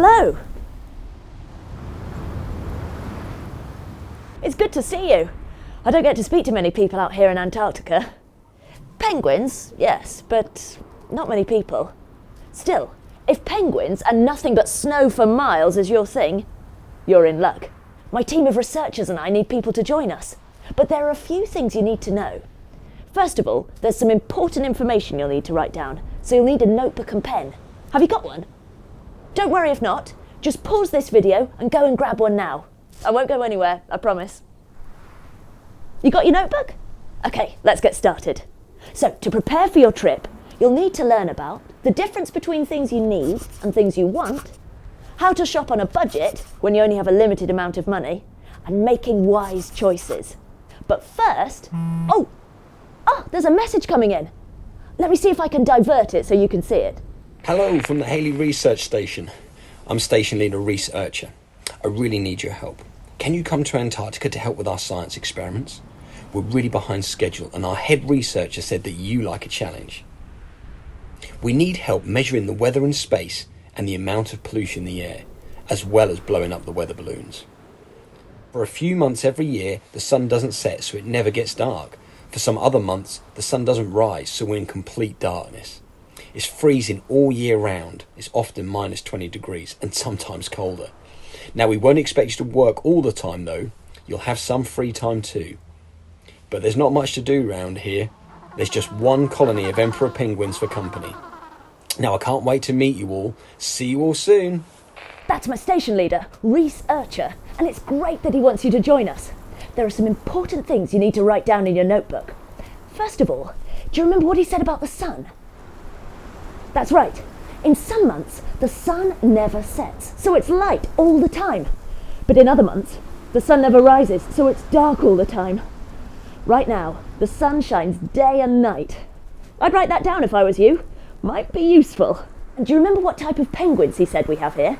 Hello. It's good to see you. I don't get to speak to many people out here in Antarctica. Penguins, yes, but not many people. Still, if penguins and nothing but snow for miles is your thing, you're in luck. My team of researchers and I need people to join us. But there are a few things you need to know. First of all, there's some important information you'll need to write down, so you'll need a notebook and pen. Have you got one? Don't worry if not. Just pause this video and go and grab one now. I won't go anywhere, I promise. You got your notebook? Okay, let's get started. So, to prepare for your trip, you'll need to learn about the difference between things you need and things you want, how to shop on a budget when you only have a limited amount of money, and making wise choices. But first, oh, there's a message coming in. Let me see if I can divert it so you can see it. Hello from the Haley Research Station. I'm Station Leader Reese Archer. I really need your help. Can you come to Antarctica to help with our science experiments? We're really behind schedule and our head researcher said that you like a challenge. We need help measuring the weather in space and the amount of pollution in the air, as well as blowing up the weather balloons. For a few months every year, the sun doesn't set, so it never gets dark. For some other months, the sun doesn't rise, so we're in complete darkness. It's freezing all year round. It's often minus 20 degrees and sometimes colder. Now, we won't expect you to work all the time though. You'll have some free time too. But there's not much to do round here. There's just one colony of emperor penguins for company. Now, I can't wait to meet you all. See you all soon. That's my station leader, Reese Archer, and it's great that he wants you to join us. There are some important things you need to write down in your notebook. First of all, do you remember what he said about the sun? That's right. In some months, the sun never sets, so it's light all the time. But in other months, the sun never rises, so it's dark all the time. Right now, the sun shines day and night. I'd write that down if I was you. Might be useful. And do you remember what type of penguins he said we have here?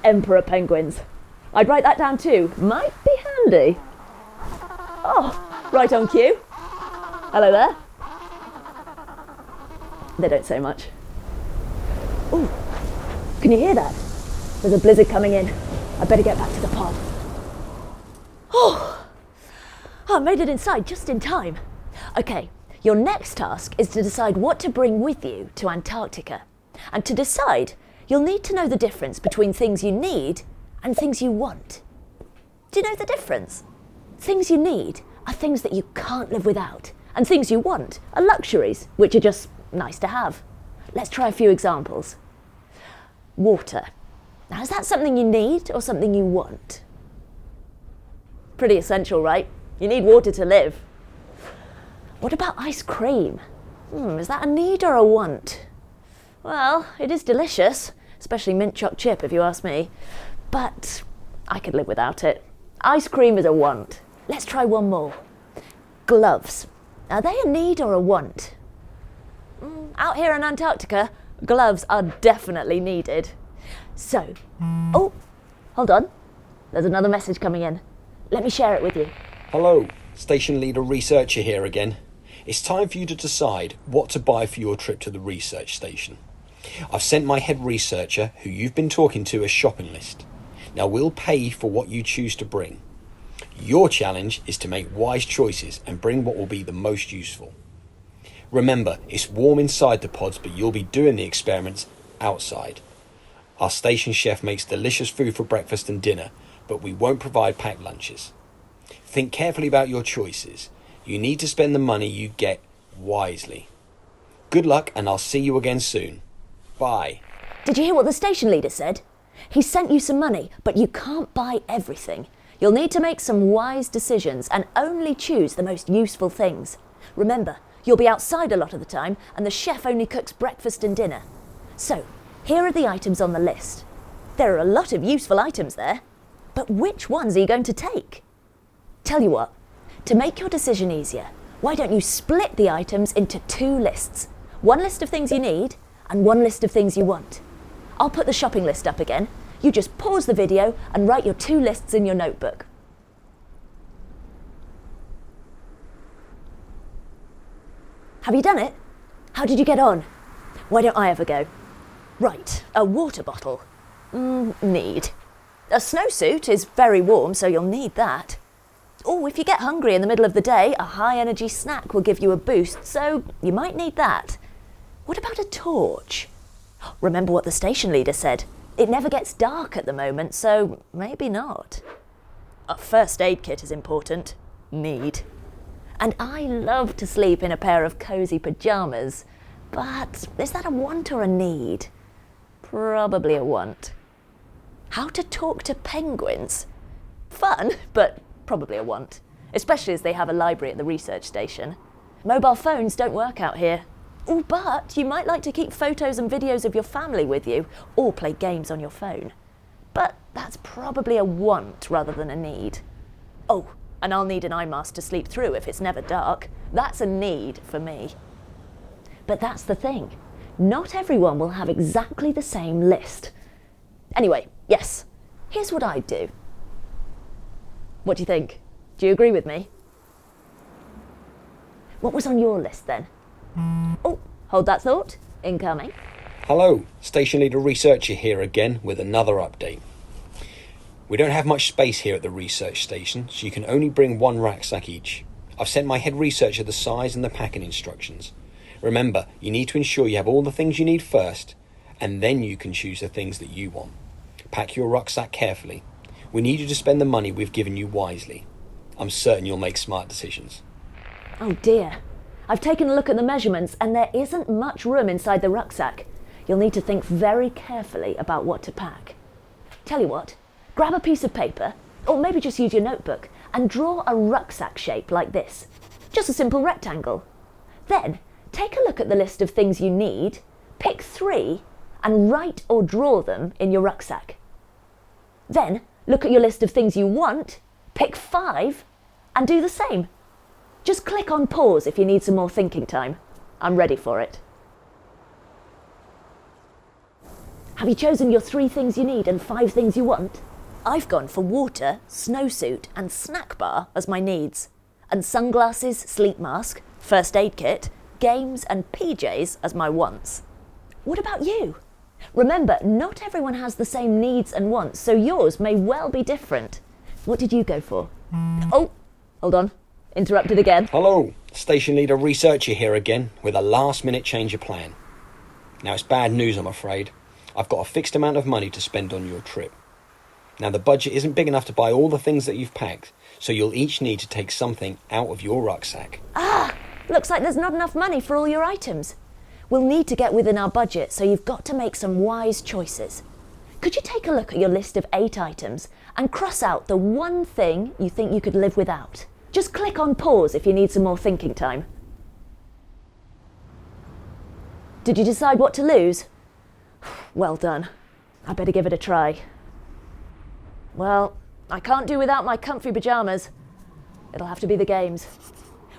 Emperor penguins. I'd write that down too. Might be handy. Oh, right on cue. Hello there. They don't say much. Oh, can you hear that? There's a blizzard coming in. I better get back to the pod. Oh, I made it inside just in time. Okay, your next task is to decide what to bring with you to Antarctica. And to decide, you'll need to know the difference between things you need and things you want. Do you know the difference? Things you need are things that you can't live without, and things you want are luxuries, which are just nice to have. Let's try a few examples. Water. Now, is that something you need or something you want? Pretty essential, right? You need water to live. What about ice cream? Is that a need or a want? Well, it is delicious, especially mint choc chip if you ask me, but I could live without it. Ice cream is a want. Let's try one more. Gloves. Are they a need or a want? Out here in Antarctica, gloves are definitely needed. So, oh, hold on. There's another message coming in. Let me share it with you. Hello, Station Leader Researcher here again. It's time for you to decide what to buy for your trip to the research station. I've sent my head researcher, who you've been talking to, a shopping list. Now, we'll pay for what you choose to bring. Your challenge is to make wise choices and bring what will be the most useful. Remember, it's warm inside the pods, but you'll be doing the experiments outside. Our station chef makes delicious food for breakfast and dinner, but we won't provide packed lunches. Think carefully about your choices. You need to spend the money you get wisely. Good luck, and I'll see you again soon. Bye. Did you hear what the station leader said? He sent you some money, but you can't buy everything. You'll need to make some wise decisions and only choose the most useful things. Remember, you'll be outside a lot of the time, and the chef only cooks breakfast and dinner. So, here are the items on the list. There are a lot of useful items there, but which ones are you going to take? Tell you what, to make your decision easier, why don't you split the items into two lists? One list of things you need and one list of things you want. I'll put the shopping list up again. You just pause the video and write your two lists in your notebook. Have you done it? How did you get on? Why don't I have a go? Right, a water bottle. Need. A snowsuit is very warm, so you'll need that. Oh, if you get hungry in the middle of the day, a high-energy snack will give you a boost, so you might need that. What about a torch? Remember what the station leader said. It never gets dark at the moment, so maybe not. A first aid kit is important. Need. And I love to sleep in a pair of cosy pyjamas, but is that a want or a need? Probably a want. How to talk to penguins? Fun, but probably a want, especially as they have a library at the research station. Mobile phones don't work out here. Oh, but you might like to keep photos and videos of your family with you, or play games on your phone. But that's probably a want rather than a need. Oh, and I'll need an eye mask to sleep through if it's never dark. That's a need for me. But that's the thing. Not everyone will have exactly the same list. Anyway, yes, here's what I'd do. What do you think? Do you agree with me? What was on your list then? Oh, hold that thought. Incoming. Hello, Station Leader Researcher here again with another update. We don't have much space here at the research station, so you can only bring one rucksack each. I've sent my head researcher the size and the packing instructions. Remember, you need to ensure you have all the things you need first, and then you can choose the things that you want. Pack your rucksack carefully. We need you to spend the money we've given you wisely. I'm certain you'll make smart decisions. Oh dear. I've taken a look at the measurements and there isn't much room inside the rucksack. You'll need to think very carefully about what to pack. Tell you what, grab a piece of paper, or maybe just use your notebook, and draw a rucksack shape like this. Just a simple rectangle. Then, take a look at the list of things you need, pick 3, and write or draw them in your rucksack. Then, look at your list of things you want, pick 5, and do the same. Just click on pause if you need some more thinking time. I'm ready for it. Have you chosen your 3 things you need and 5 things you want? I've gone for water, snowsuit, and snack bar as my needs, and sunglasses, sleep mask, first aid kit, games, and PJs as my wants. What about you? Remember, not everyone has the same needs and wants, so yours may well be different. What did you go for? Oh, hold on. Interrupted again. Hello, Station Leader Researcher here again with a last-minute change of plan. Now, it's bad news, I'm afraid. I've got a fixed amount of money to spend on your trip. Now, the budget isn't big enough to buy all the things that you've packed, so you'll each need to take something out of your rucksack. Looks like there's not enough money for all your items. We'll need to get within our budget, so you've got to make some wise choices. Could you take a look at your list of 8 items and cross out the one thing you think you could live without? Just click on pause if you need some more thinking time. Did you decide what to lose? Well done. I better give it a try. Well, I can't do without my comfy pyjamas. It'll have to be the games.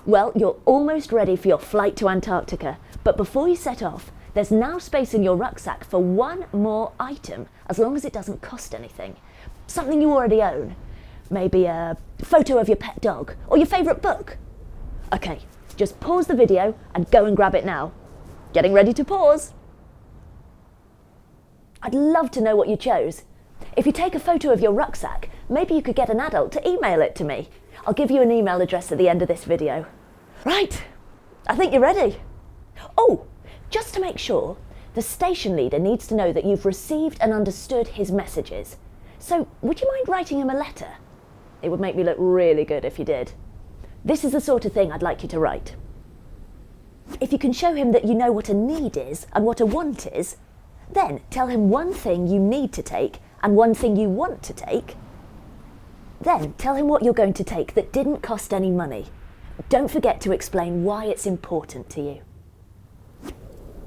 Well, you're almost ready for your flight to Antarctica, but before you set off, there's now space in your rucksack for one more item, as long as it doesn't cost anything. Something you already own. Maybe a photo of your pet dog, or your favourite book. Okay, just pause the video and go and grab it now. Getting ready to pause. I'd love to know what you chose. If you take a photo of your rucksack, maybe you could get an adult to email it to me. I'll give you an email address at the end of this video. Right, I think you're ready. Oh, just to make sure, the station leader needs to know that you've received and understood his messages. So, would you mind writing him a letter? It would make me look really good if you did. This is the sort of thing I'd like you to write. If you can show him that you know what a need is and what a want is, then tell him one thing you need to take and one thing you want to take. Then tell him what you're going to take that didn't cost any money. Don't forget to explain why it's important to you.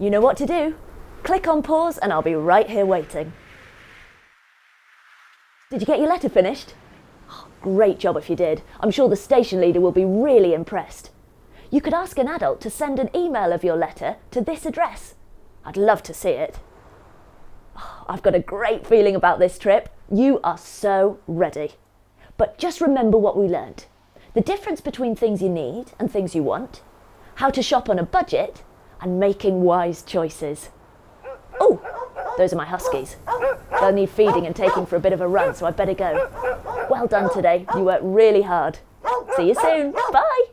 You know what to do. Click on pause and I'll be right here waiting. Did you get your letter finished? Great job if you did. I'm sure the station leader will be really impressed. You could ask an adult to send an email of your letter to this address. I'd love to see it. I've got a great feeling about this trip. You are so ready. But just remember what we learned. The difference between things you need and things you want, how to shop on a budget, and making wise choices. Oh, Those are my huskies. They'll need feeding and taking for a bit of a run, so I'd better go. Well done today. You worked really hard. See you soon. Bye.